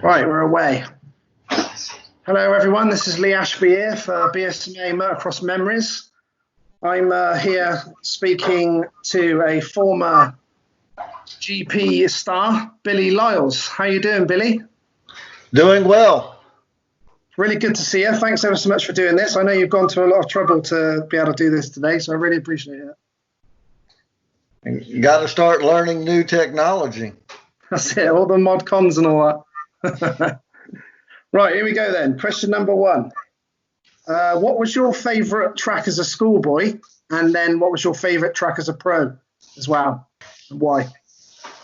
Right, we're away. Hello, everyone. This is Lee Ashby here for BSMA Motocross Memories. I'm here speaking to a former GP star, Billy Liles. How you doing, Billy? Doing well. Really good to see you. Thanks ever so much for doing this. I know you've gone to a lot of trouble to be able to do this today, so I really appreciate it. You got to start learning new technology. That's it, all the mod cons and all that. Right, here we go then. Question number one. What was your favourite track as a schoolboy? And then what was your favourite track as a pro as well? And why?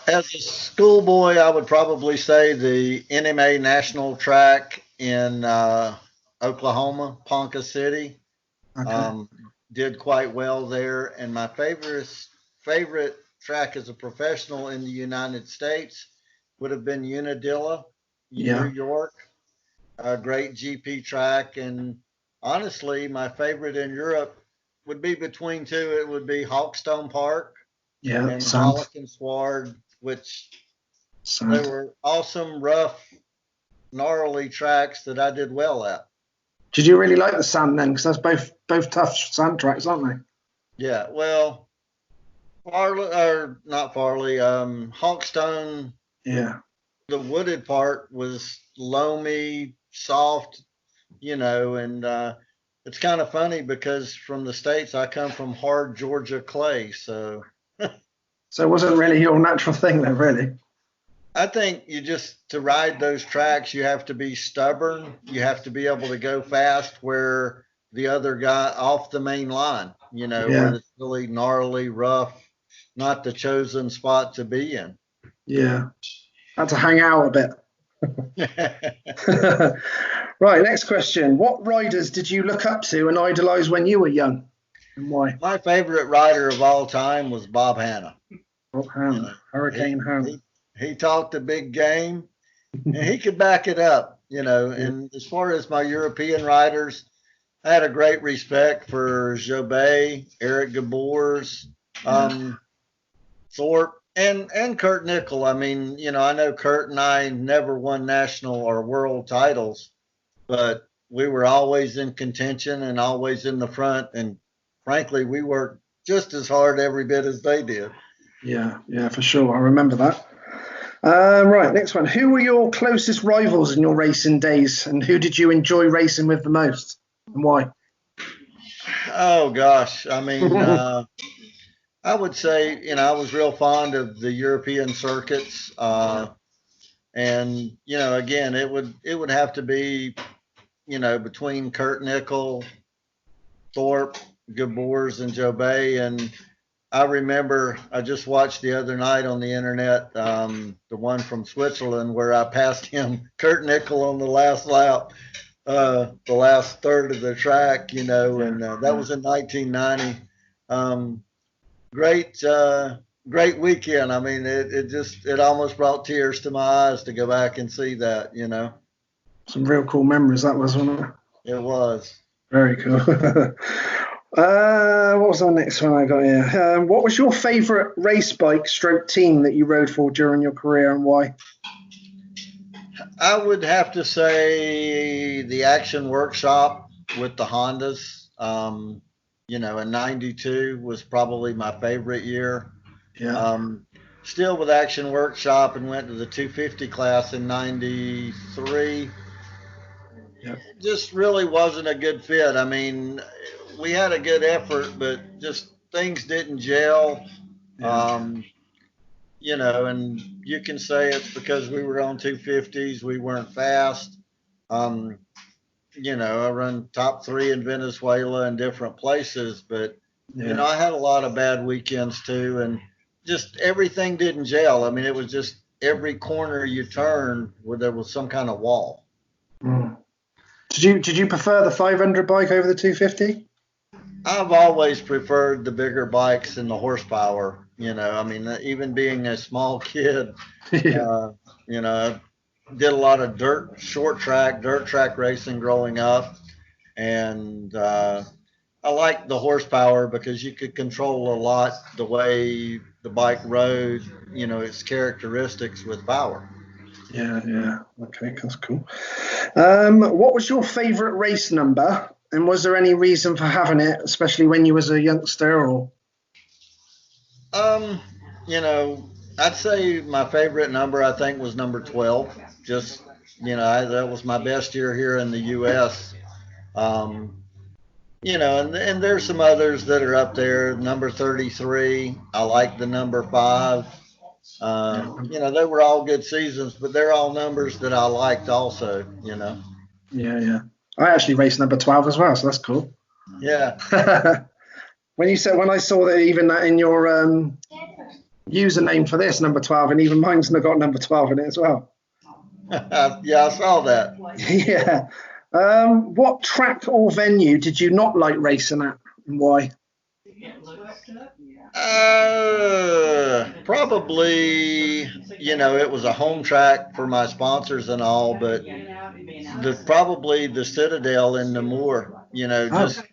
As a schoolboy, I would probably say the NMA National Track in Oklahoma, Ponca City. Okay. Did quite well there. And my favorite track as a professional in the United States would have been Unadilla, New York. A great GP track. And honestly, my favorite in Europe would be between two. It would be Hawkstone Park and Hollican Sward, which they were awesome, rough, gnarly tracks that I did well at. Did you really like the sand then? Because that's both tough sand tracks, aren't they? Yeah, well, Hawkstone. Yeah. The wooded part was loamy, soft, and it's kind of funny because from the States, I come from hard Georgia clay, so. So it wasn't really your natural thing then, really? I think to ride those tracks, you have to be stubborn. You have to be able to go fast where the other guy off the main line, where it's really gnarly, rough, not the chosen spot to be in. Yeah. Had to hang out a bit. Right, next question. What riders did you look up to and idolize when you were young, and why? My favorite rider of all time was Bob Hanna. Bob Hanna, Hurricane Hanna. He talked a big game, and he could back it up, And as far as my European riders, I had a great respect for Jobet, Eric Gabors, Thorpe, and Kurt Nickel. I mean, I know Kurt and I never won national or world titles, but we were always in contention and always in the front. And frankly, we worked just as hard every bit as they did. Yeah, for sure. I remember that. Right, next one. Who were your closest rivals in your racing days, and who did you enjoy racing with the most, and why? Oh, gosh. I mean, I would say, I was real fond of the European circuits. And, again, it would have to be, between Kurt Nickel, Thorpe, Gabors, and Jobet. And I remember I just watched the other night on the internet, the one from Switzerland where I passed him, Kurt Nickel, on the last lap, the last third of the track, and that was in 1990. Great weekend. I mean, it almost brought tears to my eyes to go back and see that, Some real cool memories that was, wasn't it? It was. Very cool. What was the next one I got here? What was your favorite race bike stroke team that you rode for during your career, and why? I would have to say the Action Workshop with the Hondas. In 92 was probably my favorite year. Yeah. Still with Action Workshop, and went to the 250 class in 93. Yep. It just really wasn't a good fit. I mean, we had a good effort, but just things didn't gel. Yeah. And you can say it's because we were on 250s, we weren't fast. I run top 3 in Venezuela and different places, but I had a lot of bad weekends too, and just everything didn't gel. I mean, it was just every corner you turn where there was some kind of wall. Mm. Did you prefer the 500 bike over the 250? I've always preferred the bigger bikes and the horsepower. I mean, even being a small kid, did a lot of dirt track racing growing up. And I liked the horsepower because you could control a lot the way the bike rode, its characteristics with power. Yeah, yeah. Okay, that's cool. What was your favourite race number, and was there any reason for having it, especially when you was a youngster? Or Um, you know, I'd say my favorite number I think was number 12. Just that was my best year here in the U.S. Um, and there's some others that are up there. Number 33, I like the number 5. yeah, They were all good seasons, but they're all numbers that I liked also. yeah, yeah. I actually raced number 12 as well, so that's cool. Yeah. When I saw that even that in your username for this number 12, and even mine's got number 12 in it as well. Yeah, I saw that. Yeah. What track or venue did you not like racing at, and why? Probably, it was a home track for my sponsors and all, but probably the Citadel in Namur, Oh, just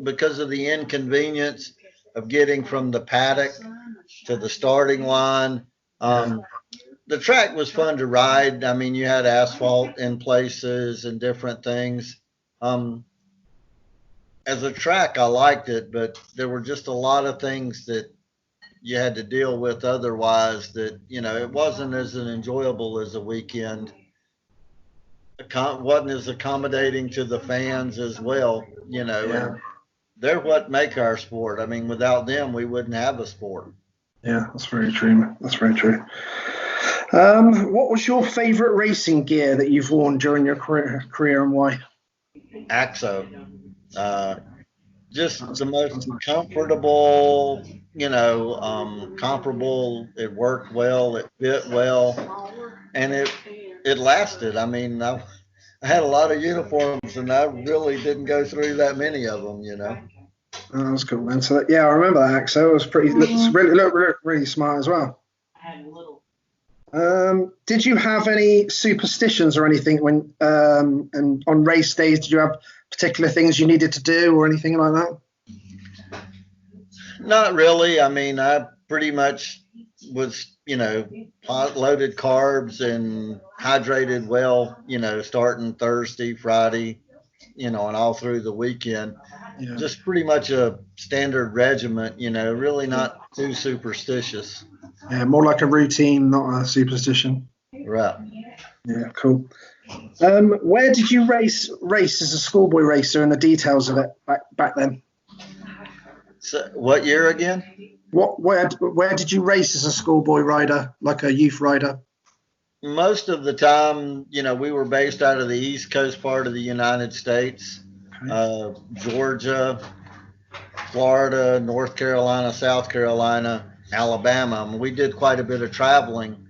because of the inconvenience of getting from the paddock to the starting line. yeah, The track was fun to ride. I mean, you had asphalt in places and different things. Um, as a track, I liked it, but there were just a lot of things that you had to deal with otherwise that, it wasn't as enjoyable as a weekend. Wasn't as accommodating to the fans as well, yeah, and they're what make our sport. I mean, without them, we wouldn't have a sport. yeah. That's very true. That's very true. What was your favourite racing gear that you've worn during your career, and why? AXO. Uh, just That's, the most that's nice. comfortable, comparable. It worked well, it fit well, and it lasted. I mean, I had a lot of uniforms, and I really didn't go through that many of them. Oh, that was cool, man. So yeah, I remember that. So it was pretty. Looked really smart as well. Did you have any superstitions or anything when and on race days? Did you have particular things you needed to do or anything like that? Not really. I mean, I pretty much was, loaded carbs and hydrated well, starting Thursday, Friday, and all through the weekend. Yeah, Just pretty much a standard regiment, really not too superstitious. yeah, more like a routine, not a superstition. Right. Yeah, cool. Where did you race as a schoolboy racer and the details of it back then? So, what year again? Where did you race as a schoolboy rider, like a youth rider? Most of the time, we were based out of the East Coast part of the United States, Okay. Georgia, Florida, North Carolina, South Carolina, Alabama. I mean, we did quite a bit of traveling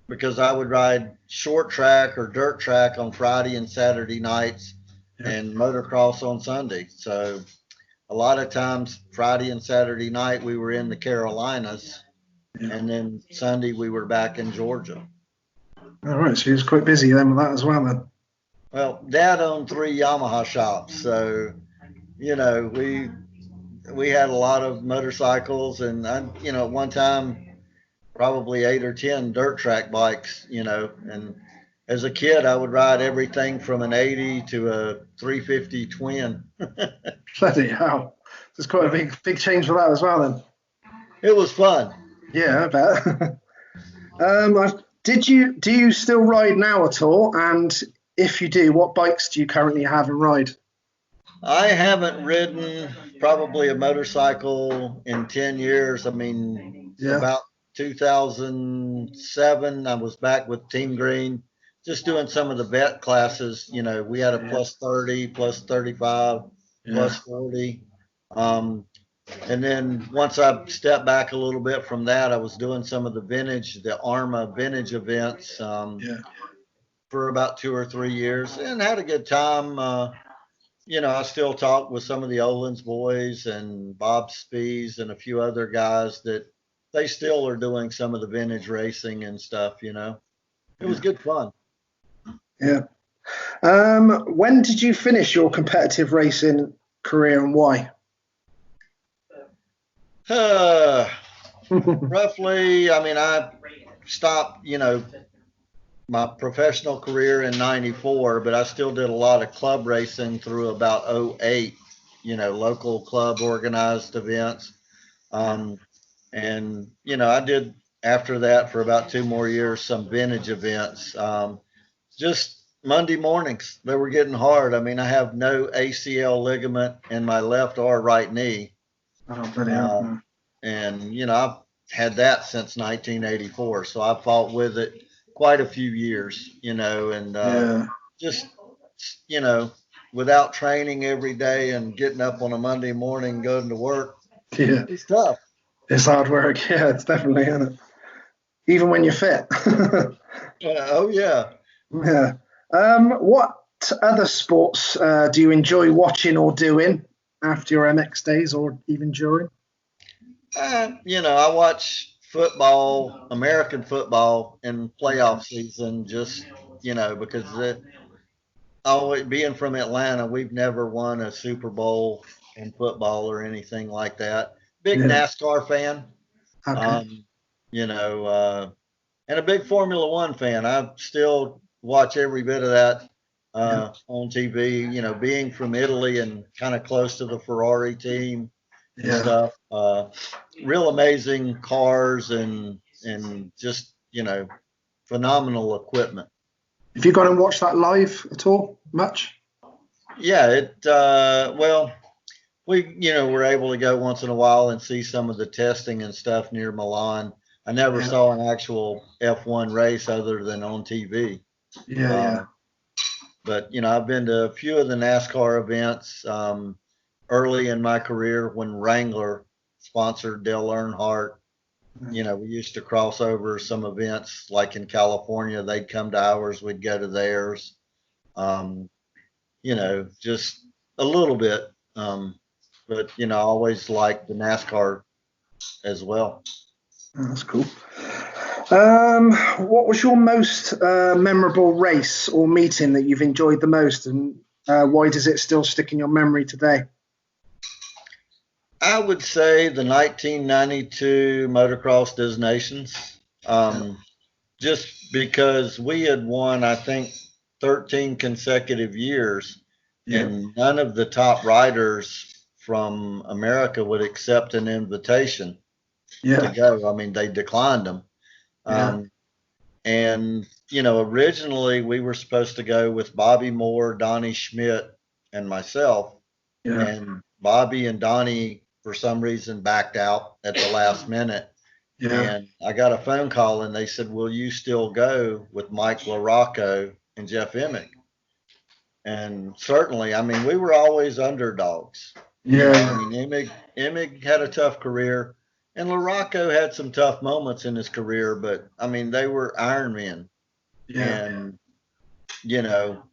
because I would ride short track or dirt track on Friday and Saturday nights Yeah, and motocross on Sunday. So a lot of times Friday and Saturday night we were in the Carolinas, yeah. and then Sunday we were back in Georgia. All right, so he was quite busy then with that as well then. Well, Dad owned 3 Yamaha shops, so we had a lot of motorcycles, and at one time probably 8 or 10 dirt track bikes, and as a kid I would ride everything from an 80 to a 350 twin. Bloody hell. There's quite a big change for that as well then. It was fun. Yeah, I bet. Do you still ride now at all? And if you do, what bikes do you currently have and ride? I haven't ridden probably a motorcycle in 10 years. I mean, Yeah, about 2007, I was back with Team Green, just doing some of the vet classes. We had a yeah, plus 30, plus 35, yeah, plus 40. Um, and then once I stepped back a little bit from that, I was doing some of the ARMA vintage events yeah. for about 2 or 3 years and had a good time. I still talk with some of the Olins boys and Bob Spees and a few other guys that they still are doing some of the vintage racing and stuff. It was Yeah. good fun. Yeah. When did you finish your competitive racing career and why? Roughly, I mean, I stopped, my professional career in 94, but I still did a lot of club racing through about '08, local club organized events. Um, and, I did after that for about 2 more years some vintage events. Just Monday mornings, they were getting hard. I mean, I have no ACL ligament in my left or right knee. Oh, bloody Uh, hell. and, I've had that since 1984. So I fought with it quite a few years, and Yeah. just, you know, without training every day and getting up on a Monday morning, going to work, Yeah. it's tough. It's hard work. Yeah, it's definitely, isn't it? Even when you're fit. Oh, yeah. Yeah. What other sports do you enjoy watching or doing after your MX days or even during? I watch football, American football, in Okay. playoff season just, because always being from Atlanta, we've never won a Super Bowl in football or anything like that. Big Yeah. NASCAR fan, Okay. um, you know, and a big Formula One fan. I still watch every bit of that Yeah. on TV. Being from Italy and kind of close to the Ferrari team and Yeah. stuff. Real amazing cars and just phenomenal equipment. Have you gone and watched that live at all? Much? Yeah, well, we were able to go once in a while and see some of the testing and stuff near Milan. I never Yeah. saw an actual F1 race other than on TV. Yeah. Yeah. Uh, but I've been to a few of the NASCAR events early in my career when Wrangler sponsored Dale Earnhardt. We used to cross over some events like in California. They'd come to ours, we'd go to theirs. Um, just a little bit. But I always liked the NASCAR as well. Oh, that's cool. What was your most memorable race or meeting that you've enjoyed the most, and why does it still stick in your memory today? I would say the 1992 Motocross Des Nations, Yeah. just because we had won, I think, 13 consecutive years, Yeah. and none of the top riders from America would accept an invitation to Yeah. go. I mean, they declined them. Yeah. Um, and, originally we were supposed to go with Bobby Moore, Donnie Schmidt, and myself. Yeah. And Bobby and Donnie, for some reason, backed out at the last minute. Yeah. And I got a phone call and they said, "Will you still go with Mike LaRocco and Jeff Emick?" And certainly, I mean, we were always underdogs. I Yeah. mean, Emick had a tough career, and LaRocco had some tough moments in his career, but I mean, they were Iron Men. Yeah. And, you know,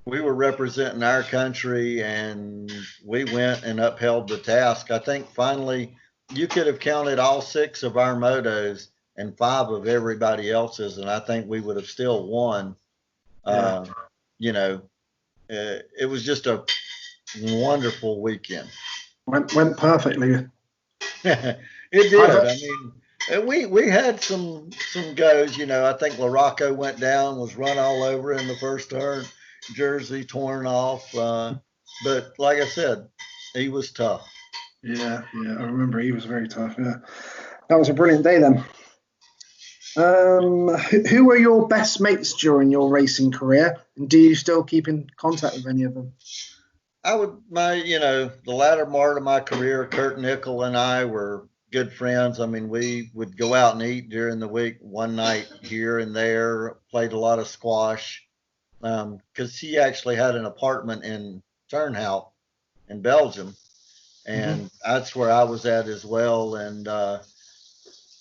we were representing our country and we went and upheld the task. I think finally you could have counted all 6 of our motos and 5 of everybody else's, and I think we would have still won. Yeah. Uh, you know, it was just a wonderful weekend. Went perfectly. It I've did. I mean, we had some goes. I think LaRocco went down, was run all over in the first turn, jersey torn off. But like I said, he was tough. Yeah. Yeah. I remember he was very tough. Yeah. That was a brilliant day then. Who were your best mates during your racing career, and do you still keep in contact with any of them? I would the latter part of my career, Kurt Nickel and I were good friends. I mean, we would go out and eat during the week, one night here and there. Played a lot of squash because he actually had an apartment in Turnhout in Belgium, Hmm. and that's where I was at as well. And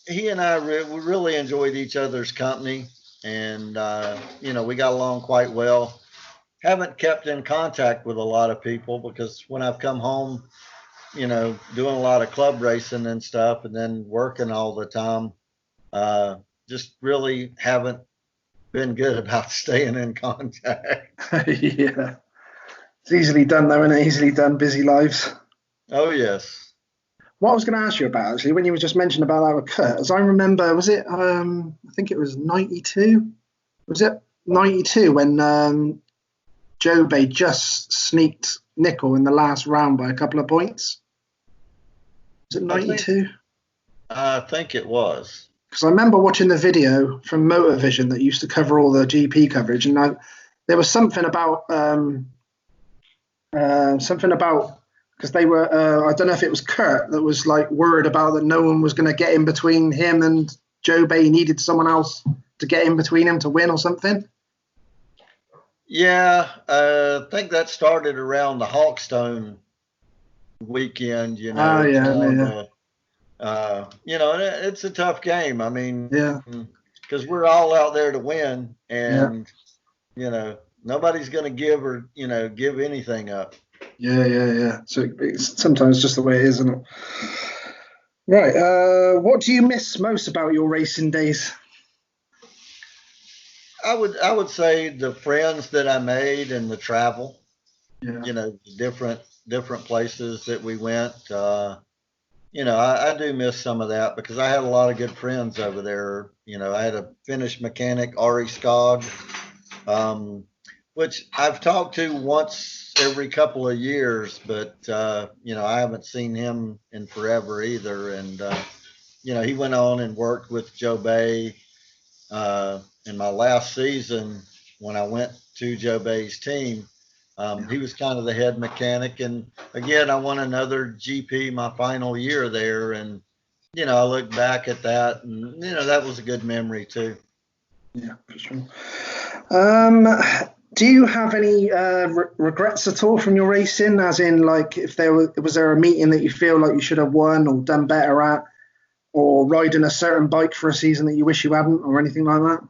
he and I we really enjoyed each other's company, and we got along quite well. Haven't kept in contact with a lot of people because when I've come home, doing a lot of club racing and stuff, and then working all the time, uh, just really haven't been good about staying in contact. Yeah. It's easily done though, and easily done. Busy lives. Oh yes. What I was going to ask you about actually, when you were just mentioning about that with Kurt, as I remember, was it? I think it was '92. Was it 92 when Joe Bay just sneaked Nickel in the last round by a couple of points? Was it 92? I think it was. Because I remember watching the video from Motorvision that used to cover all the GP coverage, and there was something about because they were I don't know if it was Kurt that was like worried about that no one was going to get in between him and Joe Bay. He needed someone else to get in between him to win or something. Yeah, I think that started around the Hawkstone weekend. Oh yeah. And it's a tough game. I mean, Yeah. Because we're all out there to win, and nobody's going to give anything up. Yeah. So it's sometimes just the way it is, isn't it? Right. What do you miss most about your racing days? I would say the friends that I made and the travel. Yeah. The different places that we went. I do miss some of that because I had a lot of good friends over there. I had a Finnish mechanic, Ari Skog, which I've talked to once every couple of years, but I haven't seen him in forever either. And he went on and worked with Joe Bay in my last season when I went to Joe Bay's team. He was kind of the head mechanic, and again, I won another GP my final year there, and I look back at that, and that was a good memory too. Yeah, for sure. Do you have any regrets at all from your racing? As in, like, if was there a meeting that you feel like you should have won or done better at, or riding a certain bike for a season that you wish you hadn't, or anything like that?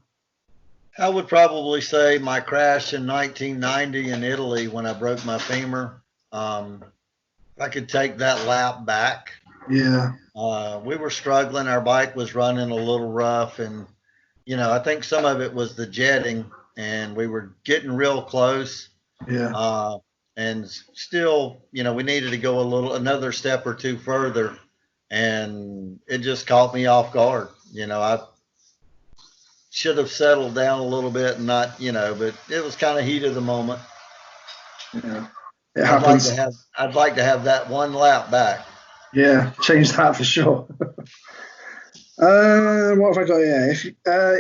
I would probably say my crash in 1990 in Italy when I broke my femur. I could take that lap back. Yeah. We were struggling. Our bike was running a little rough, and I think some of it was the jetting, and we were getting real close. Yeah. And still, we needed to go another step or two further, and it just caught me off guard. I should have settled down a little bit and not, but it was kind of heat of the moment. Yeah. It happens. I'd like to have that one lap back. Yeah, change that for sure. What have I got here?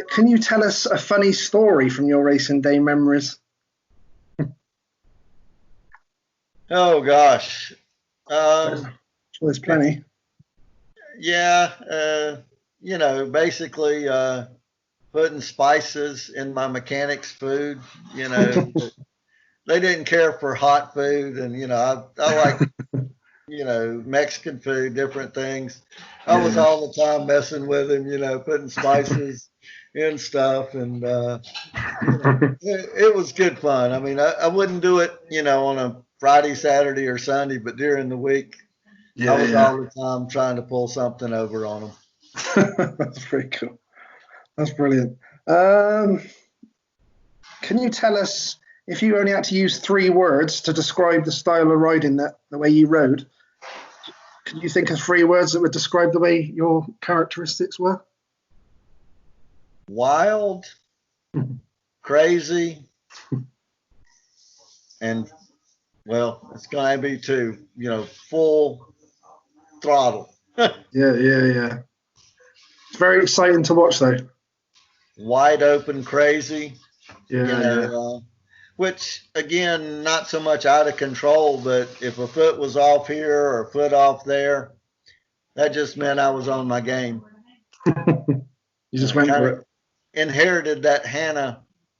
Can you tell us a funny story from your racing day memories? Oh gosh. There's plenty. Yeah, basically putting spices in my mechanic's food. They didn't care for hot food, and I like Mexican food, different things. I was all the time messing with him, putting spices in stuff, and it was good fun. I mean, I wouldn't do it, on a Friday, Saturday, or Sunday, but during the week, I was all the time trying to pull something over on them. That's pretty cool. That's brilliant. Can you tell us, if you only had to use 3 words to describe the style of riding the way you rode, can you think of 3 words that would describe the way your characteristics were? Wild, crazy, and, well, it's going to be 2, full throttle. Yeah. It's very exciting to watch, though. Wide open, crazy. Yeah. Which, again, not so much out of control, but if a foot was off here or a foot off there, that just meant I was on my game. You just went for it. Inherited that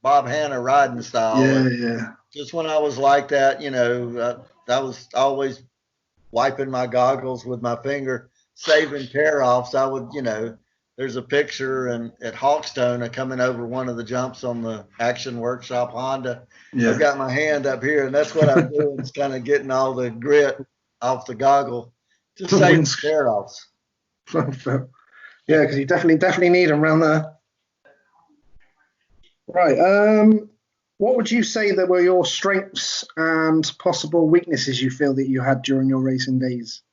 Bob Hanna riding style. Yeah. Just when I was like that, I was always wiping my goggles with my finger, saving tear-offs. I would, there's a picture at Hawkstone coming over one of the jumps on the Action Workshop Honda. Yeah. I've got my hand up here, and that's what I'm doing. It's kind of getting all the grit off the goggle to save tear-offs. Yeah, because you definitely need them around there. Right. What would you say that were your strengths and possible weaknesses you feel that you had during your racing days?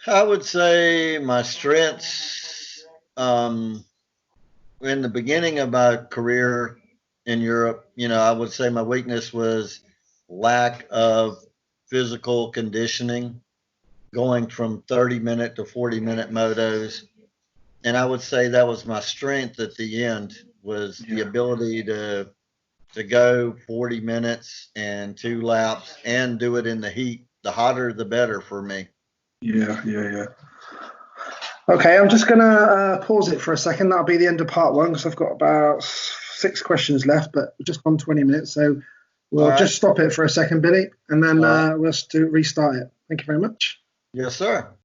I would say my strengths, in the beginning of my career in Europe, I would say my weakness was lack of physical conditioning, going from 30-minute to 40-minute motos. And I would say that was my strength at the end, was the ability to go 40 minutes and 2 laps and do it in the heat. The hotter, the better for me. Yeah. Okay, I'm just going to pause it for a second. That'll be the end of part one because I've got about 6 questions left, but we've just gone 20 minutes. So we'll just stop it for a second, Billy, and then we'll restart it. Thank you very much. Yes, sir.